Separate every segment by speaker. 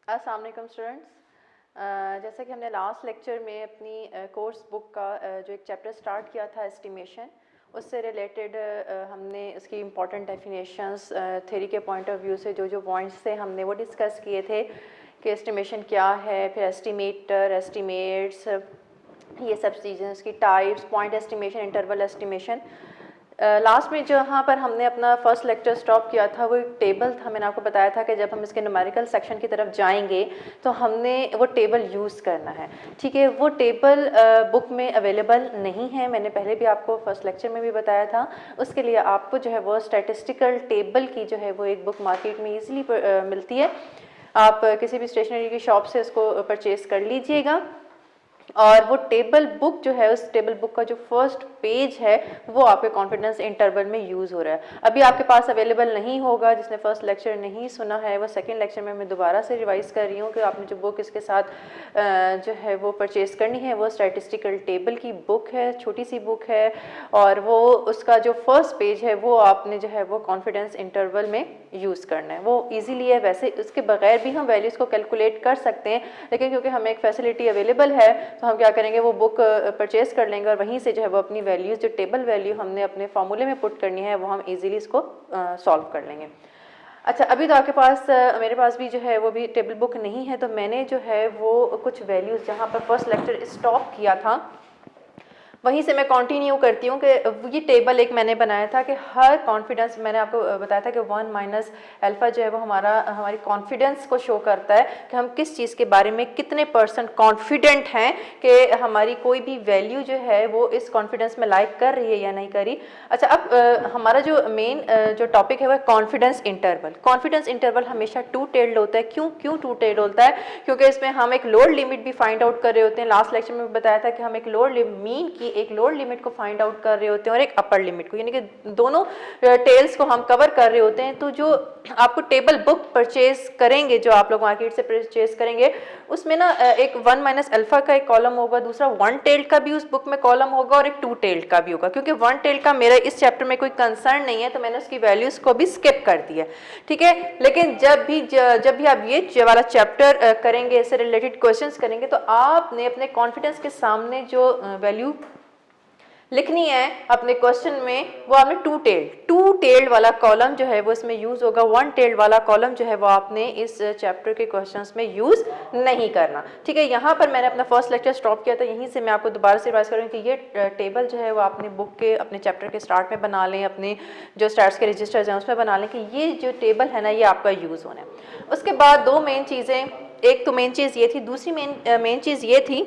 Speaker 1: अस्सलाम वालेकुम स्टूडेंट्स। जैसा कि हमने लास्ट लेक्चर में अपनी कोर्स बुक का जो एक चैप्टर स्टार्ट किया था एस्टिमेशन, उससे रिलेटेड हमने उसकी इम्पॉर्टेंट डेफिनेशंस थ्योरी के पॉइंट ऑफ व्यू से जो पॉइंट्स थे हमने वो डिस्कस किए थे कि एस्टिमेशन क्या है, फिर एस्टिमेटर, एस्टिमेट्स, ये सब चीज़ें, उसकी types, point estimation, interval estimation. Last में जहाँ पर हमने अपना फर्स्ट लेक्चर स्टॉप किया था वो एक टेबल था। मैंने आपको बताया था कि जब हम इसके न्यूमेरिकल सेक्शन की तरफ जाएंगे तो हमने वो टेबल यूज़ करना है। ठीक है, वो टेबल बुक में अवेलेबल नहीं है, मैंने पहले भी आपको फर्स्ट लेक्चर में भी बताया था। उसके लिए आपको जो है वो स्टैटिस्टिकल टेबल की जो है वो एक बुक मार्केट में ईजिली मिलती है। आप किसी भी स्टेशनरी की शॉप से उसको परचेज़ कर लीजिएगा और वो टेबल बुक जो है, उस टेबल बुक का जो फर्स्ट पेज है वो आपके कॉन्फिडेंस इंटरवल में यूज़ हो रहा है। अभी आपके पास अवेलेबल नहीं होगा, जिसने फर्स्ट लेक्चर नहीं सुना है वो सेकंड लेक्चर में मैं दोबारा से रिवाइज़ कर रही हूँ कि आपने जो बुक इसके साथ जो है वो परचेज़ करनी है वो स्टैटिस्टिकल टेबल की बुक है, छोटी सी बुक है, और वो उसका जो फर्स्ट पेज है वो आपने जो है वो कॉन्फिडेंस इंटरवल में यूज़ करना है। वो ईजीली है, वैसे उसके बगैर भी हम वैल्यूज़ को कैलकुलेट कर सकते हैं, लेकिन क्योंकि हमें एक फैसिलिटी अवेलेबल है तो हम क्या करेंगे, वो बुक परचेज़ कर लेंगे और वहीं से जो है वो अपनी वैल्यूज़, जो टेबल वैल्यू हमने अपने फार्मूले में पुट करनी है वो हम इजीली इसको सॉल्व कर लेंगे। अच्छा, अभी तो आपके पास मेरे पास भी जो है वो भी टेबल बुक नहीं है, तो मैंने जो है वो कुछ वैल्यूज़ जहाँ पर फर्स्ट लेक्चर स्टॉप किया था वहीं से मैं कंटिन्यू करती हूँ कि ये टेबल एक मैंने बनाया था कि हर कॉन्फिडेंस, मैंने आपको बताया था कि 1 माइनस अल्फ़ा जो है वो हमारी कॉन्फिडेंस को शो करता है कि हम किस चीज़ के बारे में कितने % कॉन्फिडेंट हैं कि हमारी कोई भी वैल्यू जो है वो इस कॉन्फिडेंस में लाइक कर रही है या नहीं कर रही। अच्छा, अब हमारा जो मेन जो टॉपिक है वो कॉन्फिडेंस इंटरवल। कॉन्फिडेंस इंटरवल हमेशा टू टेल्ड होता है। क्यों टू टेल्ड होता है? क्योंकि इसमें हम एक लोअर लिमिट भी फाइंड आउट कर रहे होते हैं। लास्ट लेक्चर में बताया था कि हम एक लोअर मीन की एक लोअर लिमिट को फाइंड आउट कर रहे होते हैं और एक अपर लिमिट को, यानी कि दोनों टेल्स को हम कवर कर रहे होते हैं। तो जो आपको टेबल बुक परचेज करेंगे, जो आप लोग मार्केट से परचेज करेंगे, उसमें ना एक 1 माइनस अल्फा का एक कॉलम होगा, दूसरा 1 टेल्ड का भी उस बुक में कॉलम होगा और एक 2 टेल्ड का भी होगा। क्योंकि 1 टेल्ड का मेरा इस चैप्टर में कोई कंसर्न नहीं है तो मैंने उसकी वैल्यूज को भी स्किप कर दिया, ठीक है। लेकिन जब भी आप ये वाला चैप्टर करेंगे, इससे रिलेटेड क्वेश्चंस करेंगे, तो आपने अपने कॉन्फिडेंस के सामने जो वैल्यू लिखनी है अपने क्वेश्चन में, वो आपने टू टेल्ड वाला कॉलम जो है वो इसमें यूज होगा। 1 टेल्ड वाला कॉलम जो है वो आपने इस चैप्टर के क्वेश्चंस में यूज नहीं करना, ठीक है। यहाँ पर मैंने अपना फर्स्ट लेक्चर स्टॉप किया था, यहीं से मैं आपको दोबारा से रिवाइज करूँगी कि ये टेबल जो है वो आपने बुक के अपने चैप्टर के स्टार्ट में बना लें, अपने जो स्टार्ट्स के रजिस्टर्स हैं उसमें बना लें कि ये जो टेबल है ना ये आपका यूज़ होना है। उसके बाद दो मेन चीज़ें, एक तो मेन चीज़ ये थी, दूसरी मेन चीज़ ये थी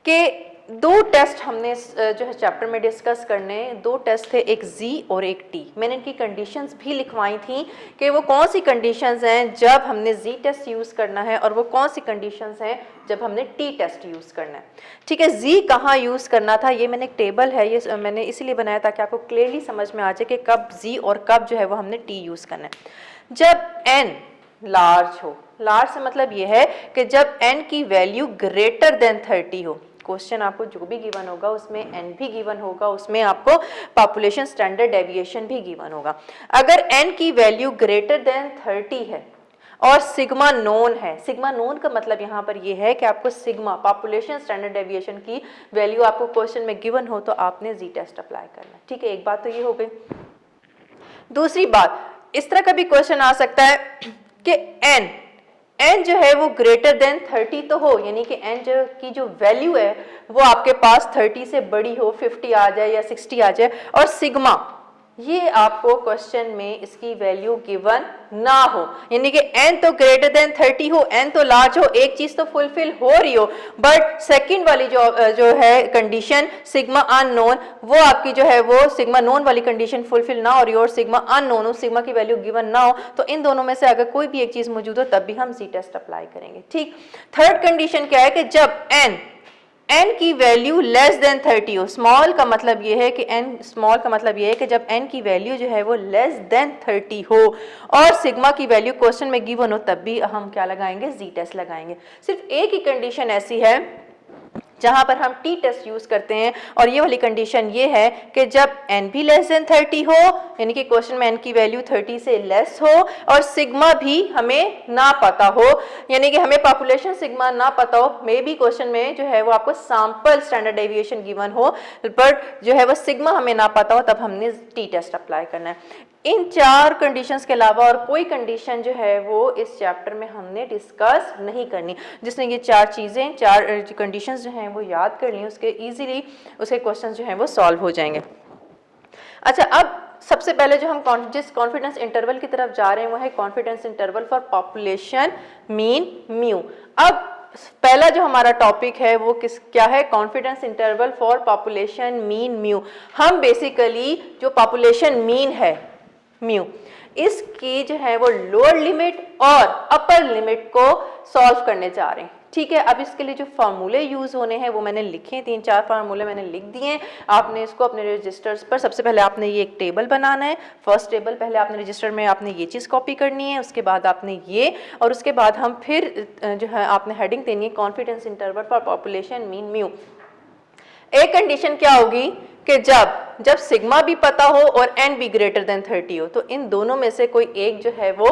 Speaker 1: कि 2 टेस्ट हमने जो है चैप्टर में डिस्कस करने। 2 टेस्ट थे, एक जी और एक टी। मैंने इनकी कंडीशंस भी लिखवाई थी कि वो कौन सी कंडीशंस हैं जब हमने जी टेस्ट यूज़ करना है और वो कौन सी कंडीशंस हैं जब हमने टी टेस्ट यूज़ करना है, ठीक है। जी कहाँ यूज़ करना था, ये मैंने एक टेबल है, ये मैंने इसीलिए बनाया ताकि आपको क्लियरली समझ में आ जाए कि कब जी और कब जो है वो हमने टी यूज़ करना है। जब एन लार्ज हो, लार्ज से मतलब ये है कि जब एन की वैल्यू ग्रेटर देन 30 हो। क्वेश्चन आपको जो भी गिवन होगा उसमें एन भी गिवन होगा, उसमें आपको पॉपुलेशन स्टैंडर्ड डेविएशन भी गिवन होगा। अगर एन की वैल्यू ग्रेटर देन 30 है और सिग्मा नोन है, सिग्मा नोन का मतलब यहाँ पर ये है कि आपको सिग्मा पॉपुलेशन स्टैंडर्ड डेविएशन की वैल्यू आपको क्वेश्चन में गिवन हो तो आपने जी टेस्ट अप्लाई करना है, ठीक है। एक बात तो ये हो गई। दूसरी बात, इस तरह का भी क्वेश्चन आ सकता है कि एन जो है वो ग्रेटर देन 30 तो हो, यानी कि एन की जो वैल्यू है वो आपके पास 30 से बड़ी हो, 50 आ जाए या 60 आ जाए, और सिग्मा ये आपको क्वेश्चन में इसकी वैल्यू गिवन ना हो, यानी कि एन तो ग्रेटर देन 30 हो, एन तो लार्ज हो, एक चीज तो फुलफिल हो रही हो, बट सेकंड वाली जो है कंडीशन सिग्मा अननोन, वो आपकी जो है वो सिग्मा नोन वाली कंडीशन फुलफिल ना हो रही हो और सिग्मा अननोन हो, सिग्मा की वैल्यू गिवन ना हो, तो इन दोनों में से अगर कोई भी एक चीज मौजूद हो तब भी हम जी टेस्ट अप्लाई करेंगे, ठीक। थर्ड कंडीशन क्या है कि जब एन की वैल्यू लेस देन 30 हो। स्मॉल का मतलब ये है कि स्मॉल का मतलब ये है कि जब एन की वैल्यू जो है वो लेस देन 30 हो और सिग्मा की वैल्यू क्वेश्चन में गिवन हो तब भी हम क्या लगाएंगे, जी टेस्ट लगाएंगे। सिर्फ एक ही कंडीशन ऐसी है जहां पर हम टी टेस्ट यूज करते हैं। और ये वाली कंडीशन ये है कि जब n भी लेस देन 30 हो, यानी कि क्वेश्चन में n की वैल्यू 30 से लेस हो और सिग्मा भी हमें ना पता हो, यानी कि हमें पॉपुलेशन सिग्मा ना पता हो, मे बी क्वेश्चन में जो है वो आपको सैंपल स्टैंडर्ड डेविएशन गिवन हो बट जो है वो सिग्मा हमें ना पता हो, तब हमने टी टेस्ट अप्लाई करना है। इन 4 कंडीशंस के अलावा और कोई कंडीशन जो है वो इस चैप्टर में हमने डिस्कस नहीं करनी। जिसने ये 4 चीज़ें 4 कंडीशंस जो हैं वो याद कर ली, उसके इजीली उसके क्वेश्चन जो हैं वो सॉल्व हो जाएंगे। अच्छा, अब सबसे पहले जो हम जिस कॉन्फिडेंस इंटरवल की तरफ जा रहे हैं वो है confidence interval for population mean mu. अब पहला जो हमारा टॉपिक है वो क्या है? Confidence interval for population mean mu. हम बेसिकली जो पॉपुलेशन मीन है म्यू, इसकी जो है वो लोअर लिमिट और अपर लिमिट को सॉल्व करने जा रहे हैं। ठीक है, अब इसके लिए जो फार्मूले यूज होने हैं वो मैंने लिखे, 3-4 फार्मूले मैंने लिख दिए हैं। आपने इसको अपने रजिस्टर्स पर सबसे पहले आपने ये एक टेबल बनाना है। फर्स्ट टेबल पहले आपने रजिस्टर में आपने ये चीज़ कॉपी करनी है, उसके बाद आपने ये, और उसके बाद हम फिर जो है आपने हेडिंग देनी है confidence interval for population mean mu. एक कंडीशन क्या होगी कि जब सिग्मा भी पता हो और n भी ग्रेटर देन 30 हो, तो इन दोनों में से कोई एक जो है वो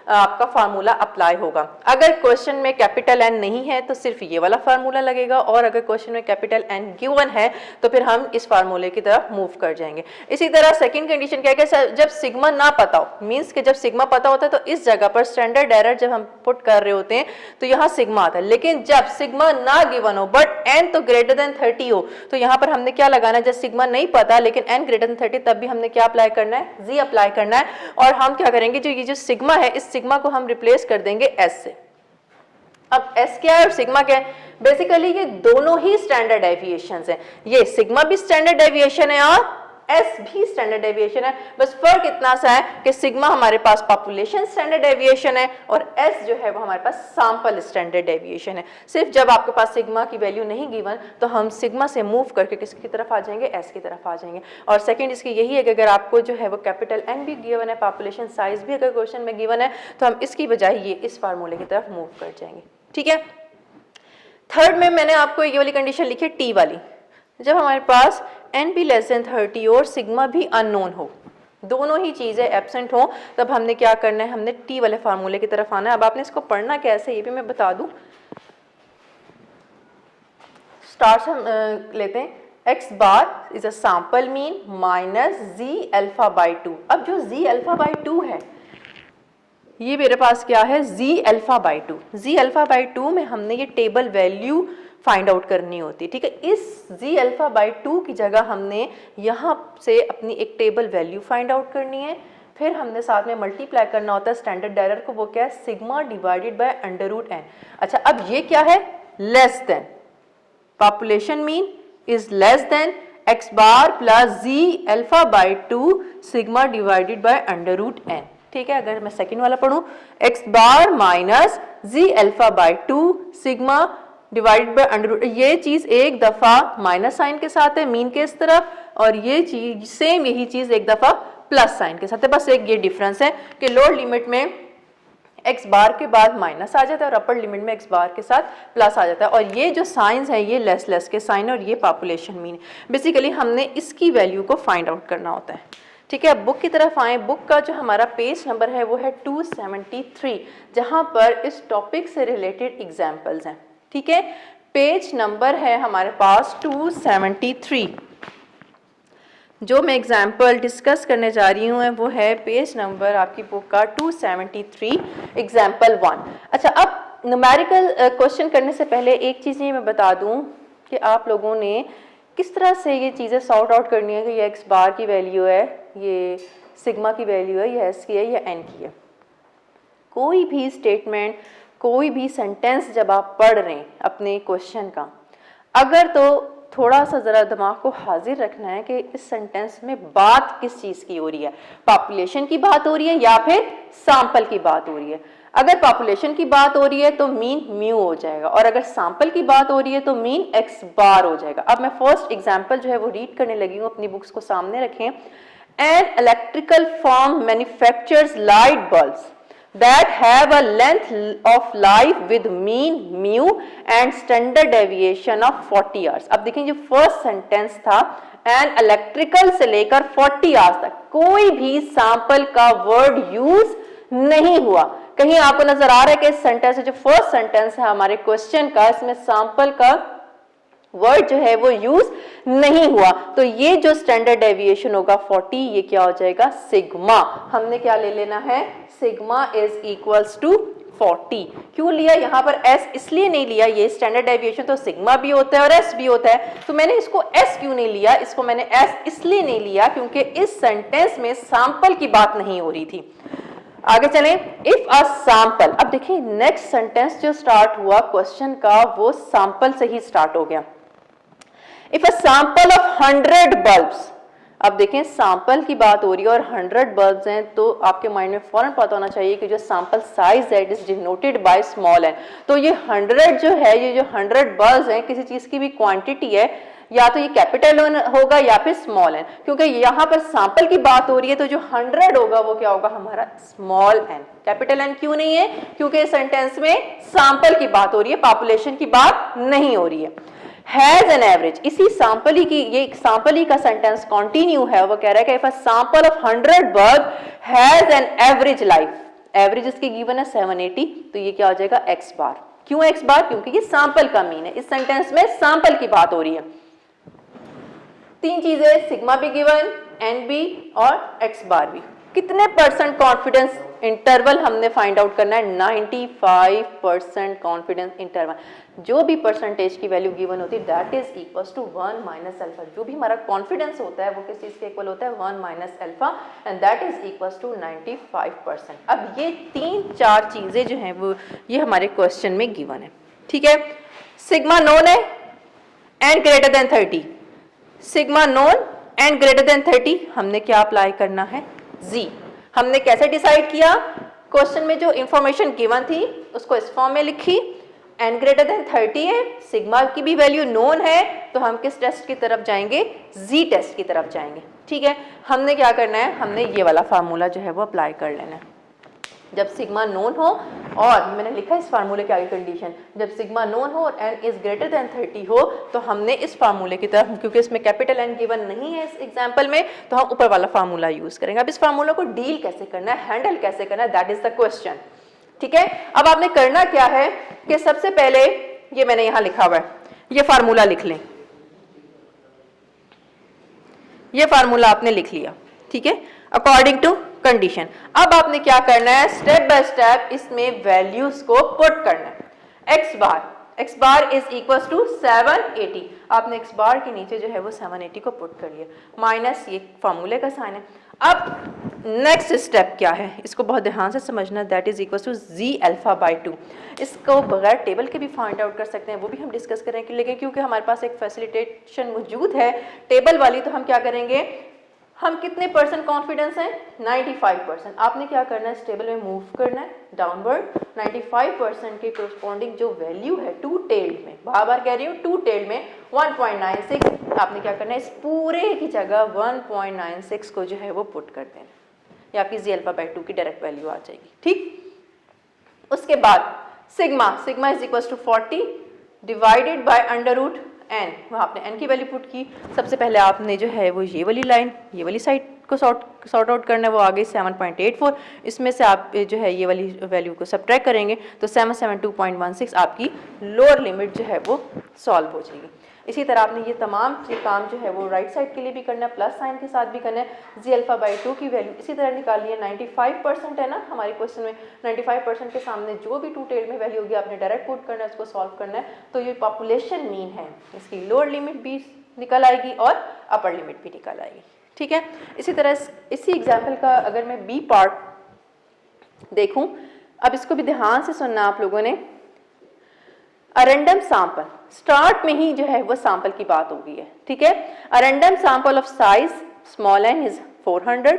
Speaker 1: आपका फार्मूला अप्लाई होगा। अगर क्वेश्चन में कैपिटल N नहीं है तो सिर्फ ये वाला फार्मूला लगेगा, और अगर क्वेश्चन में कैपिटल N गिवन है तो फिर हम इस फार्मूले की तरफ मूव कर जाएंगे। इसी तरह सेकंड कंडीशन क्या है कि जब सिग्मा ना पता हो, मींस कि जब सिग्मा पता होता है तो इस जगह पर स्टैंडर्ड एरर जब हम पुट कर रहे होते हैं तो यहाँ सिग्मा आता है, लेकिन जब सिग्मा ना गिवन हो बट n तो ग्रेटर देन 30 हो तो यहाँ पर हमने क्या लगाना है? जब सिग्मा नहीं पता लेकिन n ग्रेटर देन 30 तब भी हमने क्या अप्लाई करना है? z अप्लाई करना है। और हम क्या करेंगे, जो ये जो सिग्मा है इस सिग्मा को हम रिप्लेस कर देंगे s से। अब s क्या है और सिग्मा क्या है? बेसिकली ये दोनों ही स्टैंडर्ड डेविएशंस हैं। ये सिग्मा भी स्टैंडर्ड डेविएशन है और s भी स्टैंडर्ड डेविएशन है, बस फर्क इतना सा है कि सिग्मा हमारे पास पॉपुलेशन स्टैंडर्ड डेविएशन है और s जो है वो हमारे पास सैंपल स्टैंडर्ड डेविएशन है। सिर्फ जब आपके पास सिग्मा की वैल्यू नहीं गिवन तो हम सिग्मा से मूव करके किसकी तरफ आ जाएंगे? s की तरफ आ जाएंगे। और सेकंड इसकी यही है कि अगर आपको जो है वो कैपिटल N भी गिवन है, पॉपुलेशन साइज भी अगर क्वेश्चन में गिवन है, तो हम इसकी बजाय ये इस फार्मूले की तरफ मूव कर जाएंगे। ठीक है, थर्ड में मैंने आपको ये वाली कंडीशन लिखी टी वाली, जब हमारे पास n भी लेस देन 30 और सिग्मा भी अननोन हो, दोनों ही चीज़ें एब्सेंट हो, तब हमने क्या करना है? हमने टी वाले फार्मूले की तरफ आना है। अब आपने इसको पढ़ना कैसे ये भी मैं बता दूं। स्टार्ट हम लेते हैं, x bar is a sample mean minus z alpha by 2। अब जो z अल्फा बाई 2 है ये मेरे पास क्या है? z alpha by 2। z alpha by 2 में हमने ये टेबल वैल्यू फाइंड आउट करनी होती है। ठीक है, इस z अल्फा बाई 2 की जगह हमने यहाँ से अपनी एक टेबल वैल्यू फाइंड आउट करनी है, फिर हमने साथ में मल्टीप्लाई करना होता है स्टैंडर्ड एरर को, वो क्या है? Sigma divided by under root n। अच्छा, अब ये क्या है? Less than, population mean is less than x bar plus z alpha by 2 sigma divided by under root n। ठीक है, अगर मैं सेकेंड वाला पढ़ूं, x bar minus z alpha by 2 sigma divided by under root, ये चीज एक दफा माइनस साइन के साथ है मीन के इस तरफ, और ये चीज सेम यही चीज एक दफा प्लस साइन के साथ है। बस एक ये डिफरेंस है कि लोअर लिमिट में x बार के बाद माइनस आ जाता है और अपर लिमिट में x बार के साथ प्लस आ जाता है, और ये जो साइंस है ये लेस लेस के साइन और ये पॉपुलेशन मीन। बेसिकली हमने इसकी वैल्यू को फाइंड आउट करना होता है। ठीक है, अब बुक की तरफ आए। बुक का जो हमारा पेज नंबर है वो है 273, जहां पर इस टॉपिक से रिलेटेड एग्जाम्पल्स हैं। ठीक है, पेज नंबर है हमारे पास 273। जो मैं एग्जाम्पल डिस्कस करने जा रही हूँ वो है पेज नंबर आपकी बुक का 273, एग्जाम्पल 1। अच्छा, अब न्यूमेरिकल क्वेश्चन करने से पहले एक चीज़ ये मैं बता दूँ कि आप लोगों ने किस तरह से ये चीज़ें सॉर्ट आउट करनी है कि ये x बार की वैल्यू है, ये सिग्मा की वैल्यू है, ये s की है या n की है। कोई भी स्टेटमेंट, कोई भी सेंटेंस जब आप पढ़ रहे हैं अपने क्वेश्चन का, अगर तो थोड़ा सा ज़रा दिमाग को हाजिर रखना है कि इस सेंटेंस में बात किस चीज़ की हो रही है, पॉपुलेशन की बात हो रही है या फिर सैंपल की बात हो रही है। अगर पॉपुलेशन की बात हो रही है तो मीन म्यू हो जाएगा, और अगर सैंपल की बात हो रही है तो मीन x बार हो जाएगा। अब मैं फर्स्ट एग्जांपल जो है वो रीड करने लगी हूँ, अपनी बुक्स को सामने रखें। An electrical firm manufactures light bulbs that have a length of life with mean mu and standard deviation of 40 hours। अब देखें जो फर्स्ट सेंटेंस था, एंड इलेक्ट्रिकल से लेकर 40 आवर्स तक कोई भी सैंपल का वर्ड यूज नहीं हुआ। कहीं आपको नजर आ रहा है कि इस सेंटेंस जो फर्स्ट सेंटेंस है हमारे क्वेश्चन का, इसमें सैंपल का वर्ड जो है वो यूज नहीं हुआ, तो ये जो स्टैंडर्ड डेविएशन होगा 40, ये क्या हो जाएगा सिग्मा। हमने क्या ले लेना है, सिग्मा इज इक्वल्स टू 40। क्यों लिया यहाँ पर एस, इसलिए नहीं लिया, ये स्टैंडर्ड डेविएशन तो सिग्मा भी होता है और एस भी होता है, तो मैंने इसको एस क्यों नहीं लिया, इसको मैंने एस इसलिए नहीं लिया क्योंकि इस सेंटेंस में सैंपल की बात नहीं हो रही थी। आगे चलें, इफ अ सैंपल, अब देखिए नेक्स्ट सेंटेंस जो स्टार्ट हुआ क्वेश्चन का वो सैंपल से ही स्टार्ट हो गया। If a sample of 100 bulbs, अब देखें सैंपल की बात हो रही है और 100 बल्ब्स हैं, तो आपके माइंड में फौरन पता होना चाहिए कि जो सैंपल साइज है it is denoted by small n. तो ये 100 जो है, ये जो 100 बल्ब्स हैं किसी चीज की भी क्वांटिटी है, या तो ये कैपिटल एन होगा या फिर स्मॉल एन, क्योंकि यहाँ पर सैंपल की बात हो रही है तो जो 100 होगा वो क्या होगा हमारा स्मॉल एन। कैपिटल एन क्यों नहीं है, क्योंकि इस सेंटेंस में सैंपल की बात हो रही है, पॉपुलेशन की बात नहीं हो रही है। हैज एन एवरेज, इसी सैंपल ही की, ये सैंपल ही का सेंटेंस कंटिन्यू है, वो कह रहा है कि if a sample of 100 bulb has an average life, average इसकी गिवन है 780, तो ये क्या हो जाएगा एक्स बार। क्यों एक्स बार, क्योंकि ये सैंपल का मीन है, इस सेंटेंस में सैंपल की बात हो रही है। तीन चीजें, सिग्मा भी गिवन, एन भी और एक्स बार भी। कितने परसेंट कॉन्फिडेंस इंटरवल हमने फाइंड आउट करना है, 95% कॉन्फिडेंस इंटरवल। जो भी परसेंटेज की वैल्यू गिवन होती है that is equals to 1 minus alpha. जो भी हमारा कॉन्फिडेंस होता है वो किस चीज के इक्वल होता है, 1 minus alpha, and that is equals to 95%। अब ये 3-4 चीजें जो हैं वो ये हमारे क्वेश्चन में गिवन है, ठीक है। सिग्मा नोन है and greater than 30, sigma known and greater than 30, हमने क्या अप्लाई करना है, जी। हमने कैसे डिसाइड किया, क्वेश्चन में जो इंफॉर्मेशन गिवन थी उसको इस फॉर्म में लिखी, एन ग्रेटर देन 30 है, सिग्मा की भी वैल्यू नोन है, तो हम किस टेस्ट की तरफ जाएंगे, जी टेस्ट की तरफ जाएंगे, ठीक है। हमने क्या करना है, हमने ये वाला फार्मूला जो है वो अप्लाई कर लेना है। जब सिग्मा नोन हो, और मैंने लिखा है इस फार्मूले की आगे कंडीशन, जब सिग्मा नोन हो और एन इज ग्रेटर देन 30 हो, तो हमने इस फार्मूले की तरफ, क्योंकि इसमें कैपिटल एन गिवन नहीं है इस एग्जांपल में, तो हम ऊपर वाला फार्मूला यूज करेंगे। अब इस फार्मूला को डील कैसे करना है, हैंडल कैसे करना है, दैट इज द क्वेश्चन, ठीक है। अब आपने करना क्या है कि सबसे पहले ये मैंने यहां लिखा हुआ है, ये फार्मूला लिख लें, ये फार्मूला आपने लिख लिया, ठीक है, अकॉर्डिंग टू कंडीशन। अब आपने क्या करना है, स्टेप बाय स्टेप इसमें वैल्यूज को पुट करना है। X bar is equal to 780, आपने एक्स बार के नीचे जो है वो 780 को पुट कर लिया, माइनस ये फार्मूले का साइन है। अब नेक्स्ट स्टेप क्या है, इसको बहुत ध्यान से समझना, that is equal to z alpha by 2। इसको बगैर टेबल के भी फाइंड आउट कर सकते हैं, वो भी हम डिस्कस करेंगे, लेकिन क्योंकि हमारे पास एक फैसिलिटेशन मौजूद है टेबल वाली, तो हम क्या करेंगे, हम कितने परसेंट कॉन्फिडेंस है, 95%। आपने क्या करना है, इस टेबल में मूव करना है डाउनवर्ड, 95% के कोरस्पॉन्डिंग जो वैल्यू है टू टेल्ड में, बार बार कह रही हूँ टू टेल्ड में 1.96, आपने क्या करना है, इस पूरे की जगह 1.96 को जो है वो पुट कर देना, ये आपकी जी अल्फा बाई 2 की डायरेक्ट वैल्यू आ जाएगी, ठीक। उसके बाद sigma is equal to 40 divided by under root n, वहाँ आपने एन की वैल्यू पुट की। सबसे पहले आपने जो है वो ये वाली लाइन, ये वाली साइड को सॉर्ट आउट करना है, वो आ गई 7.84, इसमें से आप जो है ये वाली वैल्यू को सब्ट्रैक्ट करेंगे तो 772.16 आपकी लोअर लिमिट जो है वो सॉल्व हो जाएगी। इसी तरह आपने ये तमाम काम जो है वो राइट साइड के लिए भी करना है, प्लस साइन के साथ भी करना है। जी अल्फा बाई 2 की वैल्यू इसी तरह निकालनी है, 95% है ना हमारे क्वेश्चन में, 95% के सामने जो भी टू टेल में वैल्यू होगी आपने डायरेक्ट पुट करना है, उसको सॉल्व करना है। तो ये पॉपुलेशन मीन है, इसकी लोअर लिमिट भी निकल आएगी और अपर लिमिट भी निकल आएगी, ठीक है। इसी तरह इसी एग्जाम्पल का अगर मैं बी पार्ट देखूं, अब इसको भी ध्यान से सुनना आप लोगों ने। अ रैंडम सैंपल, स्टार्ट में ही जो है वो सैंपल की बात हो गई है, ठीक है। A random sample of size small n is 400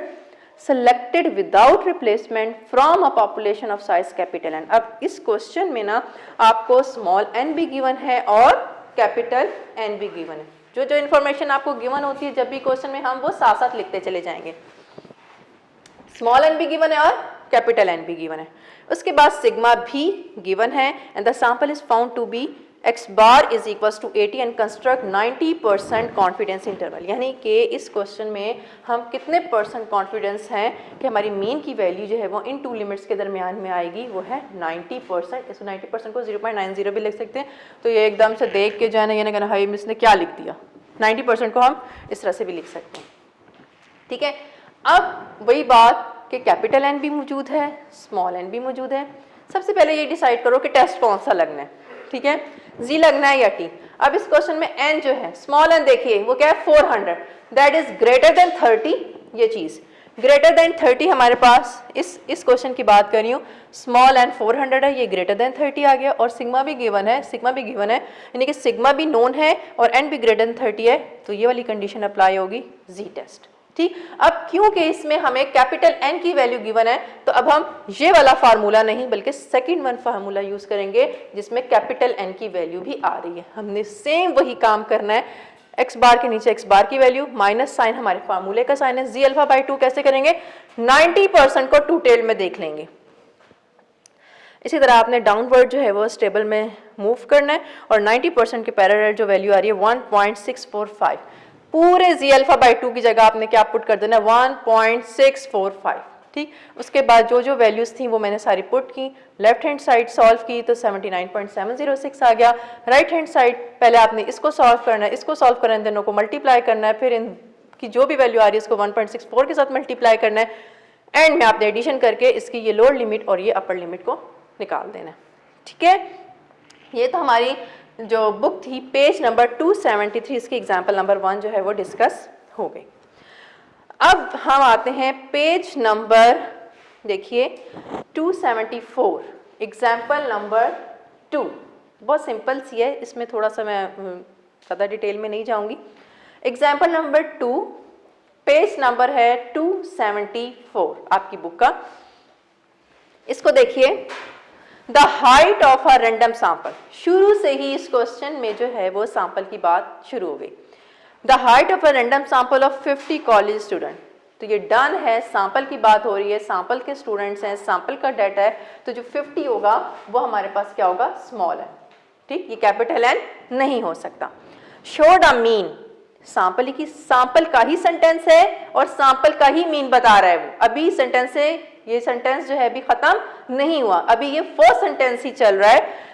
Speaker 1: selected without replacement from a population of size capital N। अब इस क्वेश्चन में ना आपको स्मॉल n भी गिवन है और कैपिटल N भी गिवन है। जो जो इन्फॉर्मेशन आपको गिवन होती है जब भी क्वेश्चन में हम वो साथ साथ लिखते चले जाएंगे। स्मॉल n भी गिवन है और कैपिटल एन भी गिवन है, उसके बाद सिग्मा भी गिवन है and the sample is found to be x bar is equals to 80 and construct 90% confidence interval, यानी कि इस क्वेश्चन में हम कितने परसेंट कॉन्फिडेंस हैं कि हमारी मीन की वैल्यू जो है वो इन टू लिमिट्स के दरमियान में आएगी, वो है 90%। इसको 90% को 0.90 भी लिख सकते हैं। तो ये एकदम से देख के जो है ना, ये ना कहना हाई मिस ने क्या लिख दिया, 90% को हम इस तरह से भी लिख सकते हैं। ठीक है, अब वही बात कि कैपिटल एन भी मौजूद है, स्मॉल एन भी मौजूद है। सबसे पहले ये डिसाइड करो कि टेस्ट कौन सा लगना है। ठीक है, जी लगना है या टी। अब इस क्वेश्चन में एन जो है, स्मॉल एन देखिए वो क्या है 400, दैट इज ग्रेटर देन 30। ये चीज ग्रेटर देन 30 हमारे पास इस क्वेश्चन की बात कर रही हूँ, स्मॉल एन 400 है, ये ग्रेटर देन 30 आ गया और सिग्मा भी गिवन है, सिग्मा भी गिवन है, यानी कि सिग्मा भी नोन है और एन भी ग्रेटर देन 30 है, तो ये वाली कंडीशन अप्लाई होगी जी टेस्ट। ठीक, अब क्योंकि इसमें हमें कैपिटल एन की वैल्यू गिवन है तो अब हम ये वाला फार्मूला नहीं बल्कि सेकंड वन फार्मूला यूज करेंगे जिसमें कैपिटल एन की वैल्यू भी आ रही है। हमने सेम वही काम करना है, एक्स बार के नीचे एक्स बार की वैल्यू, माइनस साइन हमारे फार्मूले का साइन है, जी अल्फा बाई 2 कैसे करेंगे, 90% को टू टेल में देख लेंगे। इसी तरह आपने डाउनवर्ड जो है वो स्टेबल में मूव करना है और 90% के पैरेलल जो वैल्यू आ रही है 1.645, पूरे जी अल्फा बाई 2 की जगह आपने क्या पुट कर देना, 1.645। ठीक, उसके बाद जो जो वैल्यूज थी वो मैंने सारी पुट की, लेफ्ट हैंड साइड सॉल्व की तो 79.706 आ गया। राइट हैंड साइड पहले आपने इसको सॉल्व करना है, इसको सॉल्व करना है, दोनों को मल्टीप्लाई करना है, फिर इनकी जो भी वैल्यू आ रही है इसको 1.64 के साथ मल्टीप्लाई करना है, एंड में आपने एडिशन करके इसकी ये लोअर लिमिट और ये अपर लिमिट को निकाल देना है। ठीक है, ये तो हमारी जो बुक थी पेज नंबर 273, इसकी एग्जाम्पल नंबर 1 जो है वो डिस्कस हो गई। अब हम आते हैं पेज नंबर देखिए 274, एग्जाम्पल नंबर 2। बहुत सिंपल सी है, इसमें थोड़ा सा मैं ज़्यादा डिटेल में नहीं जाऊंगी। एग्जाम्पल नंबर 2, पेज नंबर है 274 आपकी बुक का। इसको देखिए, the height of a random sample, शुरू से ही इस क्वेश्चन में जो है वो सैंपल की बात शुरू हो गई। The height of a random sample of 50 college student, तो ये डन है, सैंपल की बात हो रही है, सैंपल के स्टूडेंट्स हैं, सैंपल का डाटा है, तो जो 50 होगा वो हमारे पास क्या होगा, स्मॉल है। ठीक, ये कैपिटल एन नहीं हो सकता। शो द मीन, सैंपल का ही सेंटेंस है और सैंपल का ही मीन बता रहा है वो, अभी सेंटेंस से ये सेंटेंस जो है अभी खत्म नहीं हुआ, अभी ये फर्स्ट सेंटेंस ही चल रहा है।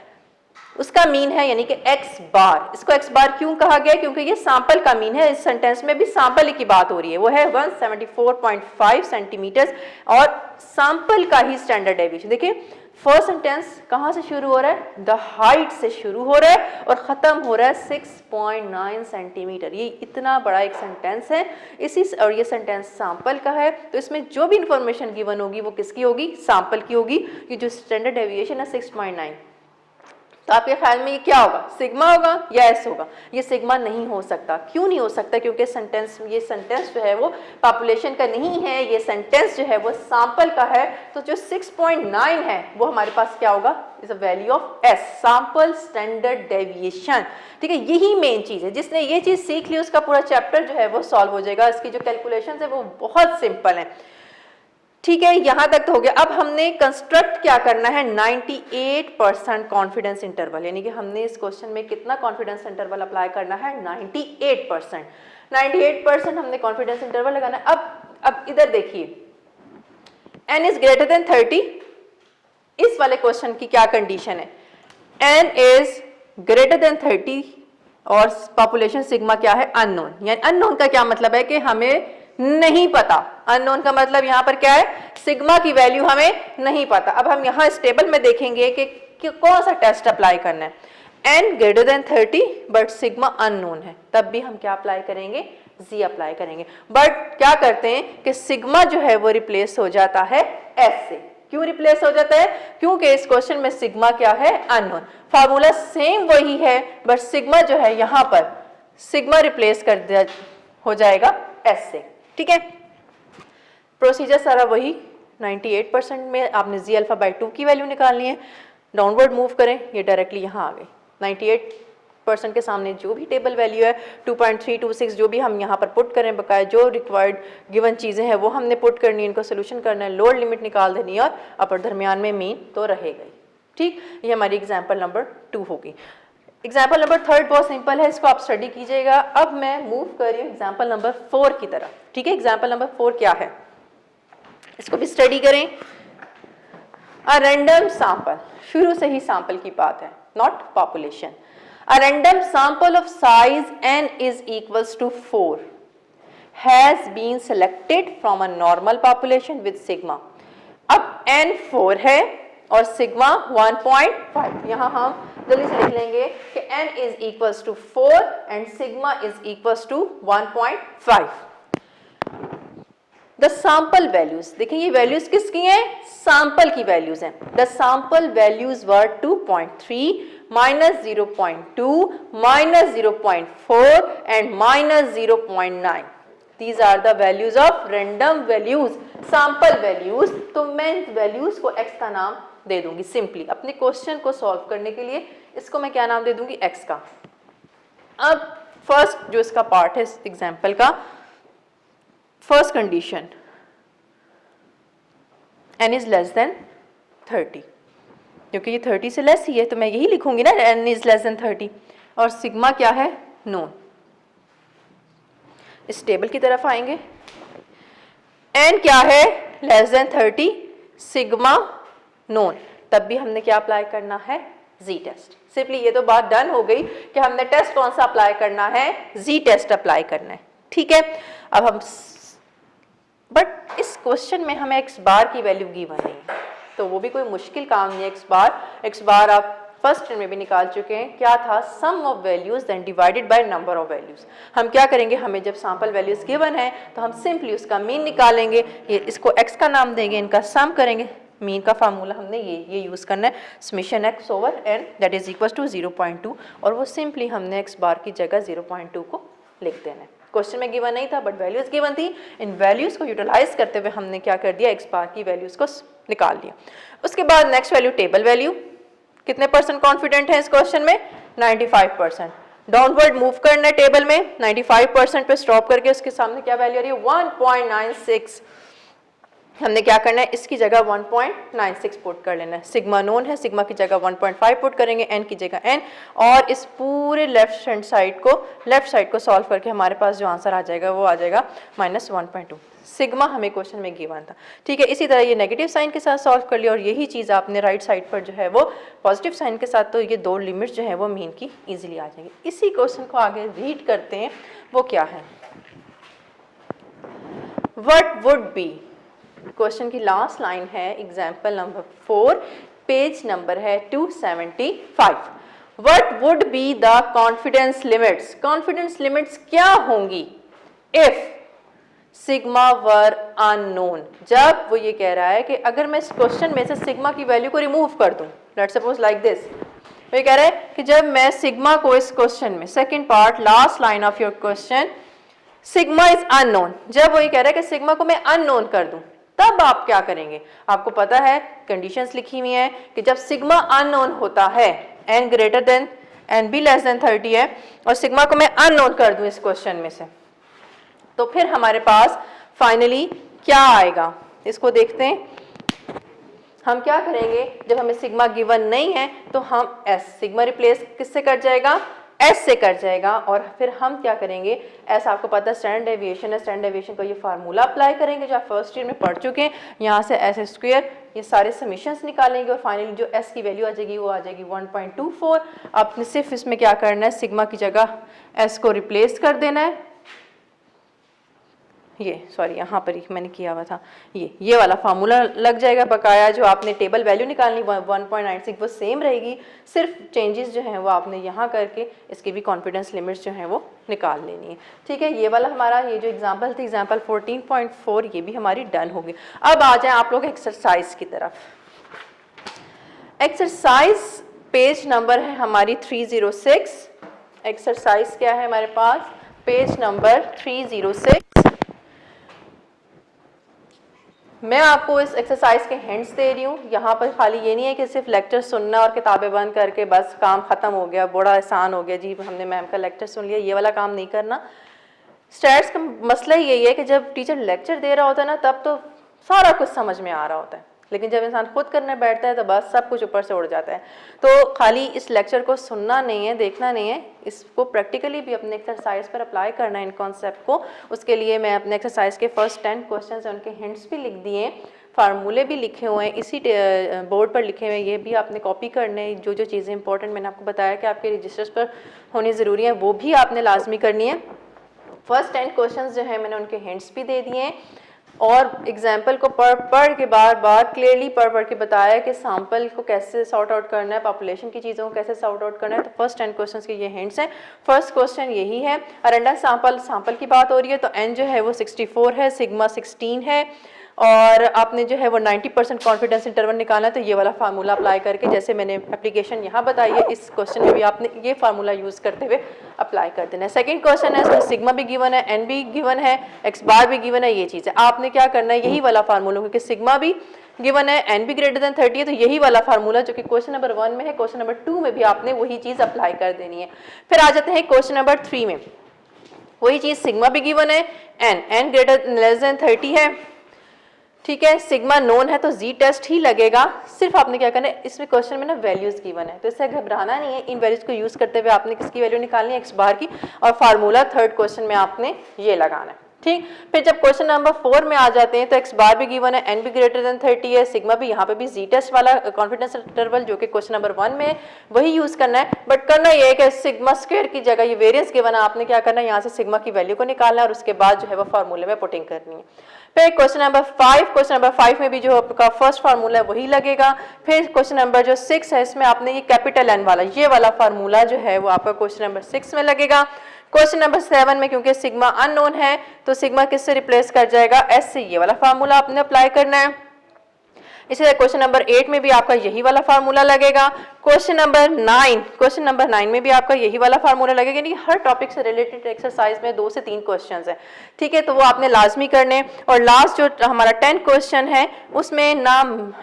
Speaker 1: उसका मीन है यानी कि एक्स बार। इसको एक्स बार क्यों कहा गया, क्योंकि ये सैंपल का मीन है, इस सेंटेंस में भी सैंपल की बात हो रही है, वो है 174.5 सेंटीमीटर और सैंपल का ही स्टैंडर्ड डेविएशन। देखिए फर्स्ट सेंटेंस कहाँ से शुरू हो रहा है, द हाइट से शुरू हो रहा है और खत्म हो रहा है 6.9 सेंटीमीटर। ये इतना बड़ा एक सेंटेंस है, इसी और ये सेंटेंस सैंपल का है, तो इसमें जो भी इंफॉर्मेशन गिवन होगी वो किसकी होगी, सैंपल की होगी। ये जो स्टैंडर्ड डेविएशन है 6.9, तो आपके ख्याल में ये क्या होगा, सिग्मा होगा या एस होगा? ये सिग्मा नहीं हो सकता। क्यों नहीं हो सकता? क्योंकि ये सेंटेंस जो है वो पॉपुलेशन का नहीं है, ये सेंटेंस जो है वो सैंपल का है। तो जो 6.9 है वो हमारे पास क्या होगा, is a value of S, sample standard deviation. ठीक है, यही मेन चीज है। जिसने ये चीज सीख ली उसका पूरा चैप्टर जो है वो सॉल्व हो जाएगा। इसकी जो कैलकुलेशन है वो बहुत सिंपल है। ठीक है, यहां तक तो हो गया। अब हमने कंस्ट्रक्ट क्या करना है, 98% कॉन्फिडेंस इंटरवल, यानी कि हमने इस क्वेश्चन में कितना कॉन्फिडेंस इंटरवल अप्लाई करना है, 98%। 98% हमने कॉन्फिडेंस इंटरवल लगाना है। अब इधर देखिए, n इज ग्रेटर देन 30, इस वाले क्वेश्चन की क्या कंडीशन है, n इज ग्रेटर देन 30 और पॉपुलेशन सिग्मा क्या है, अननोन। यानी अननोन का क्या मतलब है कि हमें नहीं पता। अननोन का मतलब यहां पर क्या है, सिग्मा की वैल्यू हमें नहीं पता। अब हम यहां इस टेबल में देखेंगे कि कौन सा टेस्ट अप्लाई करना है। n greater than 30 but sigma unknown है, तब भी हम क्या अप्लाई करेंगे, z अप्लाई करेंगे। बट क्या करते हैं कि सिग्मा जो है वो रिप्लेस हो जाता है s से। क्यों रिप्लेस हो जाता है, क्योंकि इस क्वेश्चन में सिग्मा क्या है, अननोन। फार्मूला सेम वही है बट सिग्मा जो है यहां पर सिग्मा रिप्लेस कर हो जाएगा s से। ठीक है, प्रोसीजर सारा वही। 98% में आपने जी अल्फा बाई 2 की वैल्यू निकालनी है, डाउनवर्ड मूव करें, ये डायरेक्टली यहाँ आ गई। 98 % के सामने जो भी टेबल वैल्यू है 2.326 जो भी हम यहाँ पर पुट करें, बकाया जो रिक्वायर्ड गिवन चीज़ें हैं वो हमने पुट करनी है, इनको सोल्यूशन करना है, लोअर लिमिट निकाल देनी है और अपर दरमियान में मीन तो रहेगा ही। ठीक, ये हमारी एग्जाम्पल नंबर 2 होगी। एग्जाम्पल नंबर 3 बहुत सिंपल है, इसको आप स्टडी कीजिएगा। अब मैं मूव कर रही हूँ एग्जाम्पल नंबर 4 की तरफ। ठीक है, एग्जाम्पल नंबर 4 क्या है, इसको भी स्टडी करें। अ रैंडम सैंपल, शुरू से ही सैंपल की बात है, not population. A random sample of size n is equals to 4 has been selected from a normal population with sigma. अब n 4 है और sigma 1.5। यहाँ हम जल्दी से लिख लेंगे कि n is equals to 4 and sigma is equals to 1.5. The sample values, देखिए ये वैल्यूज किसकी हैं, सैंपल की वैल्यूज हैं। The sample values were 2.3, -0.2, -0.4 and -0.9. These are the values of random values, sample values। तो मैं वैल्यूज को x का नाम दे दूंगी सिंपली, अपने क्वेश्चन को सॉल्व करने के लिए इसको मैं क्या नाम दे दूंगी, x का। अब फर्स्ट जो इसका पार्ट है एग्जाम्पल का, first condition n is less then 30, क्योंकि ये 30 से लेस ही है तो मैं यही लिखूंगी ना, n इज लेस देन 30। और सिग्मा क्या है, नोन। इस टेबल की तरफ आएंगे, n क्या है, लेस देन 30, सिग्मा नोन, तब भी हमने क्या अप्लाई करना है, जी टेस्ट। सिंपली ये तो बात डन हो गई कि हमने टेस्ट कौन सा अप्लाई करना है, जी टेस्ट अप्लाई करना है। ठीक है, अब हम बट इस क्वेश्चन में हमें x बार की वैल्यू गिवन नहीं है, तो वो भी कोई मुश्किल काम नहीं है। x बार आप फर्स्ट में भी निकाल चुके हैं, क्या था, sum of values then divided by number of values. हम क्या करेंगे, हमें जब सैंपल वैल्यूज गिवन है तो हम सिंपली उसका मीन निकालेंगे, ये इसको x का नाम देंगे, इनका सम करेंगे। मीन का फार्मूला हमने ये यूज करना है, summation x over n that is equal to 0.2, और वो सिंपली हमने x बार की जगह 0.2 को लिख देना है। क्वेश्चन में गिवन नहीं था बट वैल्यूज गिवन थी, इन वैल्यूज को यूटिलाइज करते हुए हमने क्या कर दिया, x बार की वैल्यूज को निकाल लिया। उसके बाद नेक्स्ट वैल्यू टेबल वैल्यू, कितने % कॉन्फिडेंट है इस क्वेश्चन में, 95%। डाउनवर्ड मूव करना है टेबल में, 95% पे स्टॉप करके उसके सामने क्या वैल्यू आ रही है, 1.96। हमने क्या करना है, इसकी जगह 1.96 पुट कर लेना है। सिग्मा नोन है, सिग्मा की जगह 1.5 पुट करेंगे, n की जगह n, और इस पूरे लेफ्ट हैंड साइड को सॉल्व करके हमारे पास जो आंसर आ जाएगा वो आ जाएगा -1.2। सिग्मा हमें क्वेश्चन में गिवन था। ठीक है, इसी तरह ये नेगेटिव साइन के साथ सॉल्व कर लिया, और यही चीज़ आपने राइट साइड पर जो है वो पॉजिटिव साइन के साथ, तो ये दो लिमिट्स जो है वो मीन की ईजिली आ जाएंगी। इसी क्वेश्चन को आगे रीड करते हैं, वो क्या है, व्हाट वुड बी, क्वेश्चन की लास्ट लाइन है एग्जाम्पल नंबर 4, पेज नंबर है 275। What would be the confidence limits, confidence limits क्या होंगी इफ सिग्मा वर अननोन। जब वो ये कह रहा है कि अगर मैं इस क्वेश्चन में से सिग्मा की वैल्यू को रिमूव कर दूं, लेट्स सपोज लाइक दिस, वो ये कह रहा है कि जब मैं सिग्मा को इस क्वेश्चन में, second part last line of your question, sigma is unknown, जब वो ये कह रहा है कि सिग्मा को मैं अननोन कर दूं, तब आप क्या करेंगे। आपको पता है कंडीशंस लिखी हुई हैं कि जब सिग्मा अननोन होता है, n ग्रेटर देन n भी लेस देन 30 है, और सिग्मा को मैं अननोन कर दूं इस क्वेश्चन में से, तो फिर हमारे पास फाइनली क्या आएगा, इसको देखते हैं। हम क्या करेंगे, जब हमें सिग्मा गिवन नहीं है तो हम s, सिग्मा रिप्लेस किससे कर जाएगा, s से कर जाएगा, और फिर हम क्या करेंगे, s आपको पता है स्टैंडर्ड डेविएशन है, स्टैंडर्ड डेविएशन को ये फार्मूला अप्लाई करेंगे जो आप फर्स्ट ईयर में पढ़ चुके हैं, यहाँ से s स्क्वायर, ये सारे समीशंस निकालेंगे, और फाइनली जो s की वैल्यू आ जाएगी वो आ जाएगी 1.24। आपने सिर्फ इसमें क्या करना है, सिग्मा की जगह s को रिप्लेस कर देना है, ये सॉरी यहाँ पर ही मैंने किया हुआ था, ये वाला फार्मूला लग जाएगा, बकाया जो आपने टेबल वैल्यू निकालनी 1.96 वो सेम रहेगी, सिर्फ चेंजेस जो हैं वो आपने यहाँ करके इसकी भी कॉन्फिडेंस लिमिट्स जो हैं वो निकाल लेनी है। ठीक है, ये वाला हमारा ये जो एग्जांपल थी एग्जांपल 14.4, ये भी हमारी डन होगी। अब आ जाए आप लोग एक्सरसाइज की तरफ। एक्सरसाइज पेज नंबर है हमारी 306। एक्सरसाइज क्या है हमारे पास, पेज नंबर 306। मैं आपको इस एक्सरसाइज के हिंट्स दे रही हूँ। यहाँ पर खाली ये नहीं है कि सिर्फ लेक्चर सुनना और किताबें बंद करके बस काम ख़त्म हो गया, बड़ा आसान हो गया जी, हमने मैम का लेक्चर सुन लिया, ये वाला काम नहीं करना। स्टैट्स का मसला ही यही है कि जब टीचर लेक्चर दे रहा होता है ना, तब तो सारा कुछ समझ में आ रहा होता है, लेकिन जब इंसान खुद करने बैठता है तो बस सब कुछ ऊपर से उड़ जाता है। तो खाली इस लेक्चर को सुनना नहीं है, देखना नहीं है, इसको प्रैक्टिकली भी अपने एक्सरसाइज पर अप्लाई करना है इन कॉन्सेप्ट को। उसके लिए मैं अपने एक्सरसाइज के फर्स्ट 10 क्वेश्चन हैं उनके हिंट्स भी लिख दिए, फार्मूले भी लिखे हुए हैं, इसी बोर्ड पर लिखे हुए हैं, ये भी आपने कॉपी करने हैं। जो जो चीज़ें इंपॉर्टेंट मैंने आपको बताया कि आपके रजिस्टर्स पर होनी ज़रूरी है, वो भी आपने लाजमी करनी है। फर्स्ट 10 क्वेश्चंस जो है मैंने उनके हिंट्स भी दे दिए हैं और एग्जाम्पल को पढ़ के बार बार क्लियरली पढ़ के बताया कि सैम्पल को कैसे सॉर्ट आउट करना है, पॉपुलेशन की चीज़ों को कैसे सॉर्ट आउट करना है। तो फर्स्ट 10 क्वेश्चंस के ये हिंट्स हैं। फर्स्ट क्वेश्चन यही है, अरेंडम सैम्पल की बात हो रही है तो एन जो है वो 64 है, सिग्मा 16 है और आपने जो है वो 90% कॉन्फिडेंस इंटरवल निकालना है। तो ये वाला फार्मूला अप्लाई करके, जैसे मैंने एप्लीकेशन यहाँ बताई है, इस क्वेश्चन में भी आपने ये फार्मूला यूज़ करते हुए अप्लाई कर देना है। सेकंड क्वेश्चन है, इसमें सिग्मा भी गिवन है, एन भी गिवन है, एक्स बार भी गिवन है। ये चीज़ है, आपने क्या करना है, यही वाला फार्मूला, क्योंकि सिग्मा भी गिवन है, एन भी ग्रेटर देन 30 है, तो यही वाला फार्मूला जो कि क्वेश्चन नंबर 1 में है, क्वेश्चन नंबर 2 में भी आपने वही चीज़ अप्लाई कर देनी है। फिर आ जाते हैं क्वेश्चन नंबर 3 में, वही चीज़, सिग्मा भी गिवन है, एन ग्रेटर लेस देन 30 है, ठीक है, सिग्मा नोन है तो जी टेस्ट ही लगेगा। सिर्फ आपने क्या करना है, इसमें क्वेश्चन में ना वैल्यूज गिवन है तो इससे घबराना नहीं है। इन वैल्यूज को यूज करते हुए आपने किसकी वैल्यू निकालनी है, एक्स बार की, और फार्मूला थर्ड क्वेश्चन में आपने ये लगाना है, ठीक। फिर जब क्वेश्चन नंबर 4 में आ जाते हैं तो एक्स बार भी गिवन है, एन भी ग्रेटर देन 30 है, सिग्मा भी, यहाँ पे भी जी टेस्ट वाला कॉन्फिडेंस इंटरवल जो कि क्वेश्चन नंबर 1 में वही यूज करना है। बट करना ये है कि सिग्मा स्क्वायर की जगह ये वेरिएंस गिवन है, आपने क्या करना है, यहाँ से सिग्मा की वैल्यू को निकालना है और उसके बाद जो है वो फार्मूले में पुटिंग करनी है। फिर क्वेश्चन नंबर 5 में भी जो आपका फर्स्ट फार्मूला है वही लगेगा। फिर क्वेश्चन नंबर जो 6 है, इसमें आपने ये कैपिटल एन वाला, ये वाला फार्मूला जो है वो आपका क्वेश्चन नंबर 6 में लगेगा। क्वेश्चन नंबर 7 में क्योंकि सिग्मा अननोन है तो सिग्मा किससे रिप्लेस कर जाएगा, एस से, ये वाला फार्मूला आपने अप्लाई करना है। इसी तरह क्वेश्चन नंबर 8 में भी आपका यही वाला फार्मूला लगेगा। क्वेश्चन नंबर 9 में भी आपका यही वाला फार्मूला लगेगा। यानी हर टॉपिक से रिलेटेड एक्सरसाइज में 2 से 3 क्वेश्चंस हैं, ठीक है, तो वो आपने लाजमी करने। और लास्ट जो हमारा 10 क्वेश्चन है उसमें ना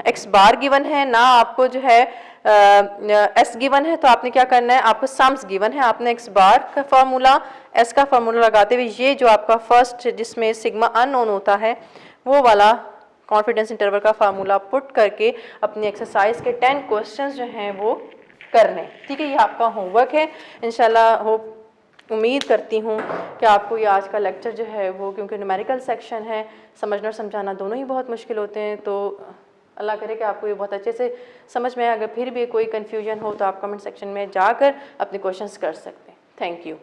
Speaker 1: एक्स बार गिवन है, ना आपको जो है एस गिवन है, तो आपने क्या करना है, आपको सम्स गिवन है, आपने एक्स बार का फार्मूला, एस का फार्मूला लगाते हुए ये जो आपका फर्स्ट जिसमें सिग्मा अननोन होता है वो वाला कॉन्फिडेंस इंटरवल का फार्मूला पुट करके अपनी एक्सरसाइज के 10 क्वेश्चंस जो हैं वो करने, ठीक है। ये आपका होमवर्क है इंशाल्लाह। उम्मीद करती हूँ कि आपको ये आज का लेक्चर जो है वो, क्योंकि न्यूमेरिकल सेक्शन है, समझना और समझाना दोनों ही बहुत मुश्किल होते हैं, तो अल्लाह करे कि आपको ये बहुत अच्छे से समझ में आए। अगर फिर भी कोई कन्फ्यूजन हो तो आप कमेंट सेक्शन में जाकर अपने क्वेश्चंस कर सकते हैं। Thank you.